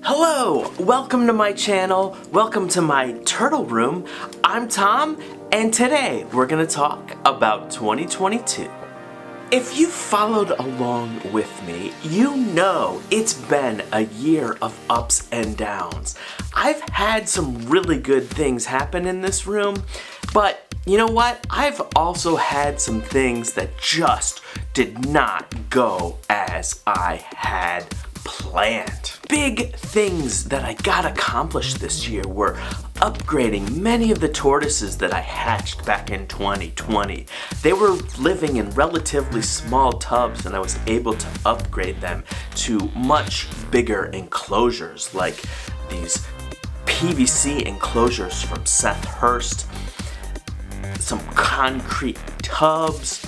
Hello, welcome to my channel, welcome to my turtle room. I'm Tom, and today we're gonna talk about 2022. If you followed along with me, you know it's been a year of ups and downs. I've had some really good things happen in this room, but you know what? I've also had some things that just did not go as I had planned. Big things that I got accomplished this year were upgrading many of the tortoises that I hatched back in 2020. They were living in relatively small tubs, and I was able to upgrade them to much bigger enclosures, like these PVC enclosures from Seth Hurst, some concrete tubs,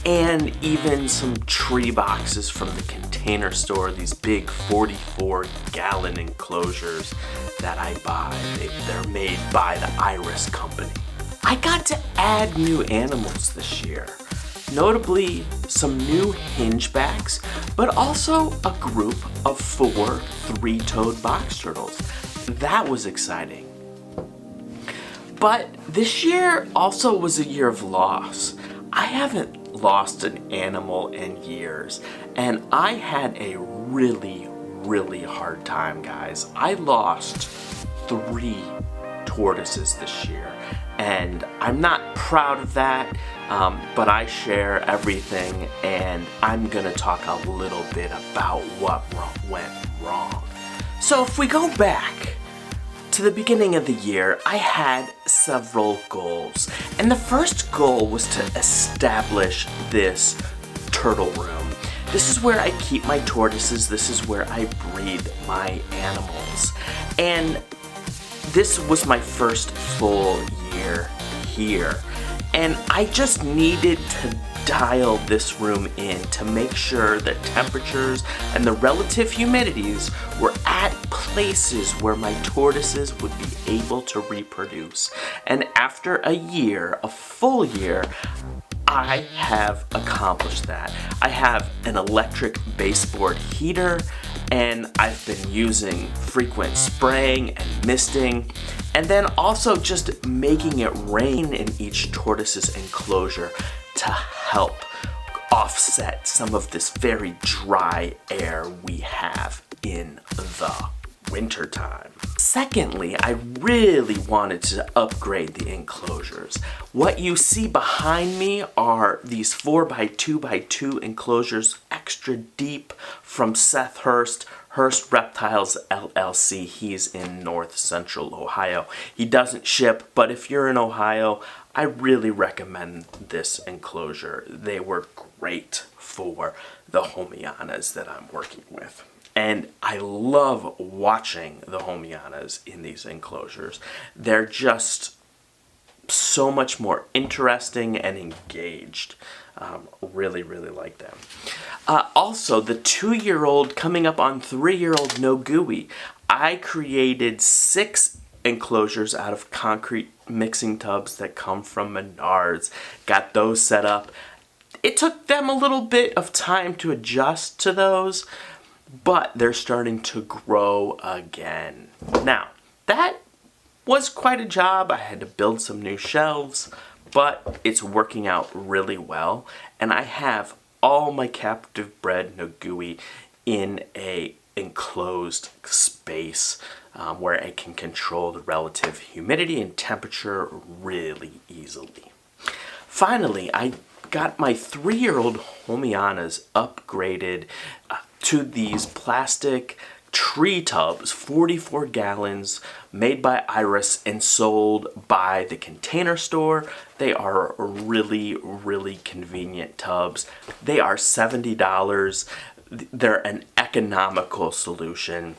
and even some tree boxes from the Container Store, these big 44-gallon enclosures that I buy. They're made by the Iris Company. I got to add new animals this year, notably some new hingebacks, but also a group of 4 three-toed box turtles. That was exciting. But this year also was a year of loss. I haven't lost an animal in years, and I had a really hard time, guys. I lost 3 tortoises this year, and I'm not proud of that, but I share everything, and I'm gonna talk a little bit about what went wrong. So if we go back to the beginning of the year, I had several goals, and the first goal was to establish this turtle room. This is where I keep my tortoises, this is where I breed my animals, and this was my first full year here, and I just needed to dial this room in to make sure that temperatures and the relative humidities were at places where my tortoises would be able to reproduce. And after a full year, I have accomplished that. I have an electric baseboard heater, and I've been using frequent spraying and misting, and then also just making it rain in each tortoise's enclosure to help offset some of this very dry air we have in the wintertime. Secondly, I really wanted to upgrade the enclosures. What you see behind me are these 4x2x2 enclosures, extra deep, from Seth Hurst Reptiles LLC. He's in North Central Ohio. He doesn't ship, but if you're in Ohio, I really recommend this enclosure. They were great for the Homianas that I'm working with. And I love watching the Homianas in these enclosures. They're just so much more interesting and engaged. Really like them. Also, the 2-year-old coming up on 3-year-old Nogui. I created 6 enclosures out of concrete mixing tubs that come from Menards. Got those set up. It took them a little bit of time to adjust to those, but they're starting to grow again. Now, that was quite a job. I had to build some new shelves, but it's working out really well, and I have all my captive bred Nogui in a enclosed space where I can control the relative humidity and temperature really easily. Finally, I got my 3-year-old Homianas upgraded to these plastic tree tubs, 44 gallons, made by Iris and sold by the Container Store. They are really convenient tubs. They are $70. They're an economical solution,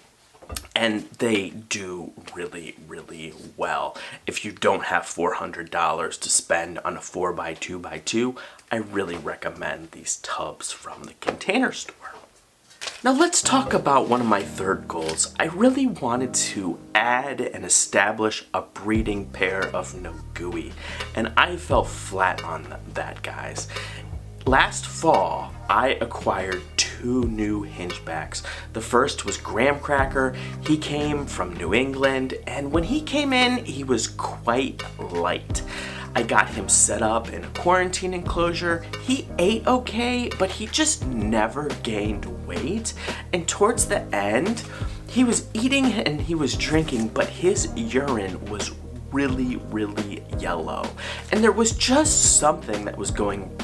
and they do really well. If you don't have $400 to spend on a 4x2x2, I really recommend these tubs from the Container Store. Now let's talk about one of my third goals. I really wanted to add and establish a breeding pair of Nogui, and I fell flat on that, guys. Last fall, I acquired 2 two new hingebacks. The first was Graham Cracker. He came from New England, and when he came in, he was quite light. I got him set up in a quarantine enclosure. He ate okay, but he just never gained weight. And towards the end, he was eating and he was drinking, but his urine was really, really yellow. And there was just something that was going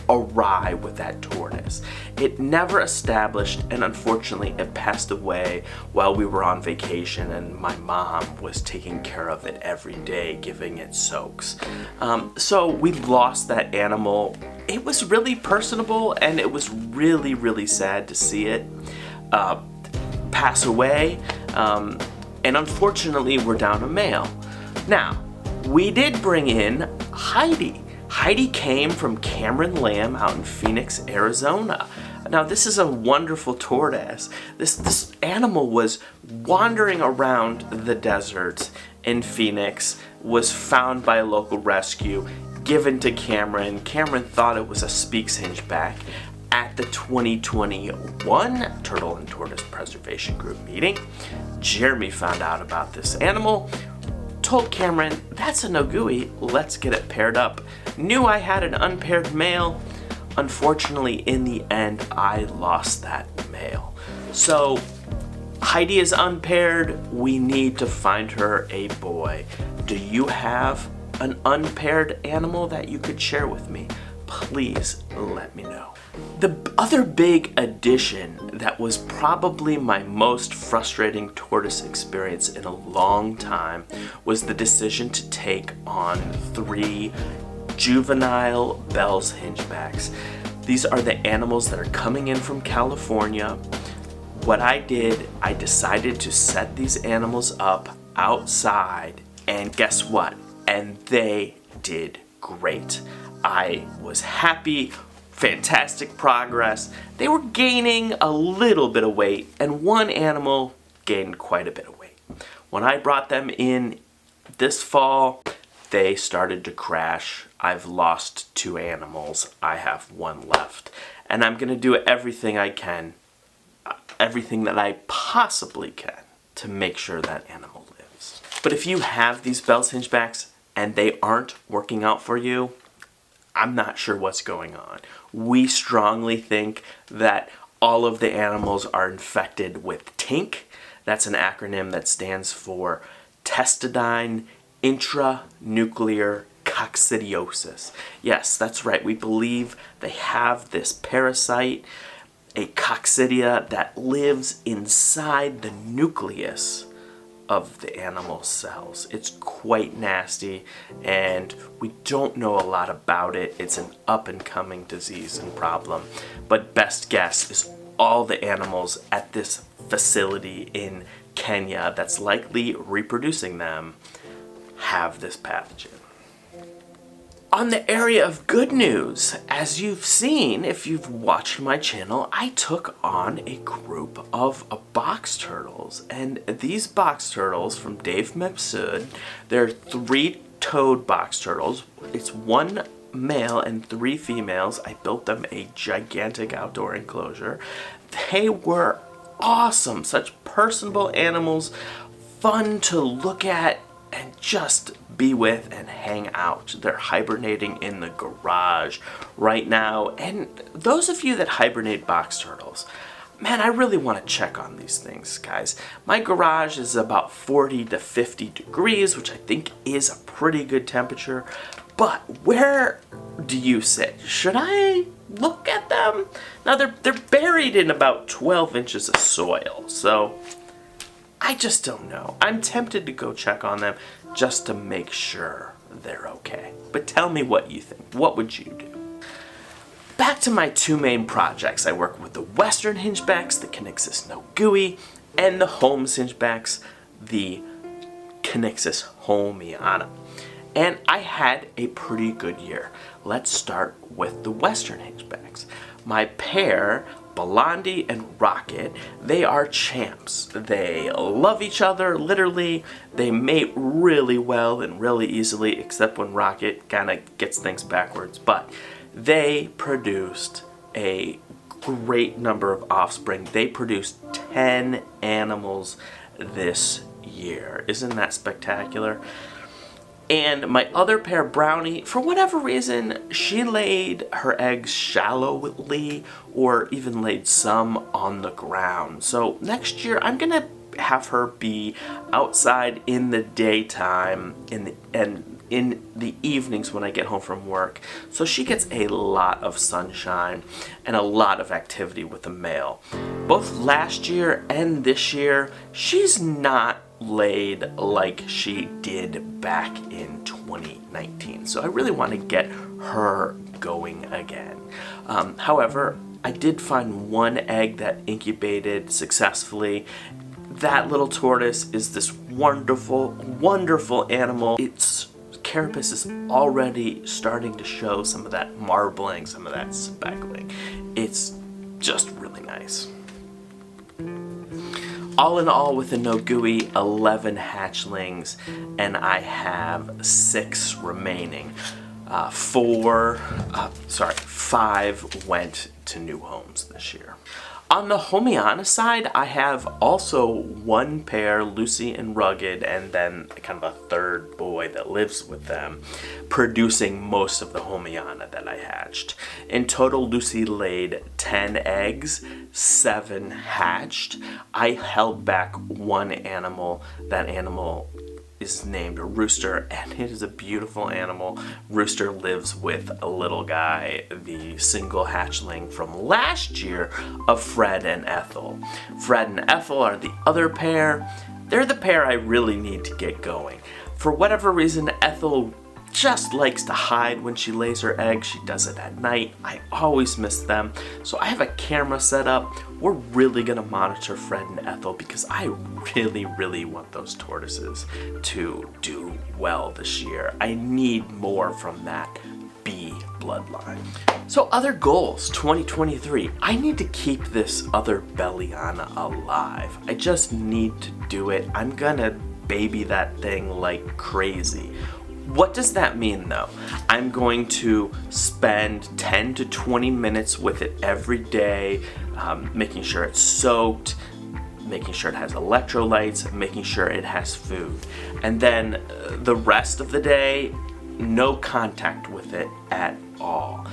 awry with that tortoise. It never established, and unfortunately it passed away while we were on vacation, and my mom was taking care of it every day, giving it soaks. So we lost that animal. It was really personable, and it was really, really sad to see it pass away. And unfortunately we're down a male. Now, we did bring in Heidi. Heidi came from Cameron Lamb out in Phoenix, Arizona. Now, this is a wonderful tortoise. This animal was wandering around the desert in Phoenix, was found by a local rescue, given to Cameron. Cameron thought it was a Speaks Hingeback. At the 2021 Turtle and Tortoise Preservation Group meeting, Jeremy found out about this animal, told Cameron, that's a Nogui, let's get it paired up. Knew I had an unpaired male. Unfortunately, in the end, I lost that male. So, Heidi is unpaired. We need to find her a boy. Do you have an unpaired animal that you could share with me? Please let me know. The other big addition that was probably my most frustrating tortoise experience in a long time was the decision to take on 3 juvenile Bell's Hingebacks. These are the animals that are coming in from California. What I did, I decided to set these animals up outside, and guess what? And they did great. I was happy, fantastic progress. They were gaining a little bit of weight, and one animal gained quite a bit of weight. When I brought them in this fall, they started to crash. I've lost 2 animals. I have 1 left. And I'm gonna do everything I can, everything that I possibly can, to make sure that animal lives. But if you have these Bell's Hingebacks and they aren't working out for you, I'm not sure what's going on. We strongly think that all of the animals are infected with TINC. That's an acronym that stands for Testudine Intranuclear Coccidiosis. Yes, that's right. We believe they have this parasite, a coccidia, that lives inside the nucleus of the animal cells. It's quite nasty, and we don't know a lot about it. It's an up-and-coming disease and problem, but best guess is all the animals at this facility in Kenya that's likely reproducing them have this pathogen. On the area of good news, as you've seen, if you've watched my channel, I took on a group of box turtles. And these box turtles from Dave Mepsud, they're 3-toed box turtles. It's 1 male and 3 females. I built them a gigantic outdoor enclosure. They were awesome, such personable animals, fun to look at and just be with and hang out. They're hibernating in the garage right now. And those of you that hibernate box turtles, man, I really want to check on these things, guys. My garage is about 40 to 50 degrees, which I think is a pretty good temperature. But where do you sit? Should I look at them? Now, they're buried in about 12 inches of soil, so I just don't know. I'm tempted to go check on them just to make sure they're okay. But tell me what you think. What would you do? Back to my 2 main projects. I work with the Western Hingebacks, the Conyxis Nogui, and the Holmes Hingebacks, the Conyxis holmiana. And I had a pretty good year. Let's start with the Western Hingebacks. My pair, Belandi and Rocket, they are champs. They love each other, literally. They mate really well and really easily, except when Rocket kind of gets things backwards. But they produced a great number of offspring. They produced 10 animals this year. Isn't that spectacular? And my other pair, Brownie, for whatever reason, she laid her eggs shallowly or even laid some on the ground. So next year, I'm gonna have her be outside in the daytime and in the evenings when I get home from work. So she gets a lot of sunshine and a lot of activity with the male. Both last year and this year, she's not laid like she did back in 2019. So I really want to get her going again. However, I did find one egg that incubated successfully. That little tortoise is this wonderful, wonderful animal. Its carapace is already starting to show some of that marbling, some of that speckling. It's just really nice. All in all, with the Nogui, 11 hatchlings, and I have 6 remaining. 5 went to new homes this year. On the Homiana side, I have also one pair, Lucy and Rugged, and then kind of a third boy that lives with them, producing most of the Homiana that I hatched. In total, Lucy laid 10 eggs, 7 hatched. I held back one animal. That animal is named Rooster, and it is a beautiful animal. Rooster lives with a little guy, the single hatchling from last year of Fred and Ethel. Fred and Ethel are the other pair. They're the pair I really need to get going. For whatever reason, Ethel just likes to hide when she lays her eggs. She does it at night. I always miss them. So I have a camera set up. We're really gonna monitor Fred and Ethel because I really, really want those tortoises to do well this year. I need more from that bee bloodline. So other goals, 2023. I need to keep this other Belliana alive. I just need to do it. I'm gonna baby that thing like crazy. What does that mean though? I'm going to spend 10 to 20 minutes with it every day, making sure it's soaked, making sure it has electrolytes, making sure it has food. And then the rest of the day, no contact with it at all.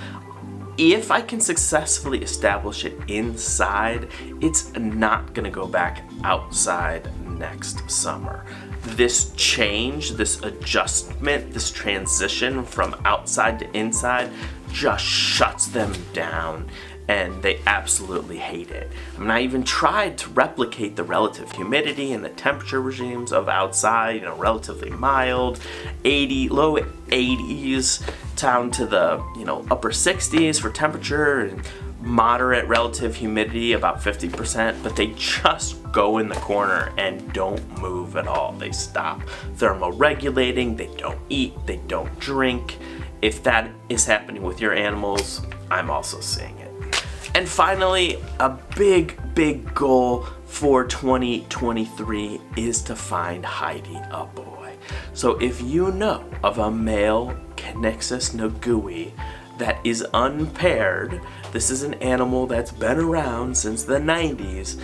If I can successfully establish it inside, it's not gonna go back outside next summer. This change, this adjustment, this transition from outside to inside just shuts them down, and they absolutely hate it. I mean, I even tried to replicate the relative humidity and the temperature regimes of outside, relatively mild, low 80s down to the, upper 60s for temperature, and moderate relative humidity, about 50%, but they just go in the corner and don't move at all. They stop thermoregulating, they don't eat, they don't drink. If that is happening with your animals, I'm also seeing it. And finally, a big goal for 2023 is to find Heidi a boy. So if you know of a male Cnexus Nogui that is unpaired, this is an animal that's been around since the 90s,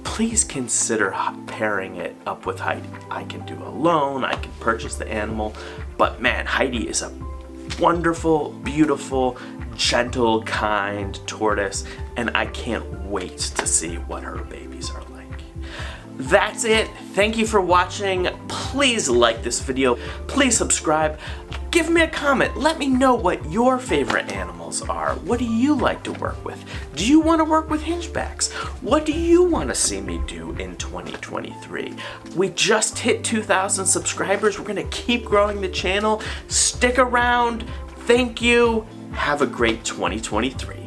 please consider pairing it up with Heidi. I can do a loan, I can purchase the animal, but man, Heidi is a wonderful, beautiful, gentle, kind tortoise, and I can't wait to see what her babies are like. That's it. Thank you for watching. Please like this video. Please subscribe. Give me a comment. Let me know what your favorite animals are. What do you like to work with? Do you want to work with hingebacks? What do you want to see me do in 2023? We just hit 2,000 subscribers. We're going to keep growing the channel. Stick around. Thank you. Have a great 2023.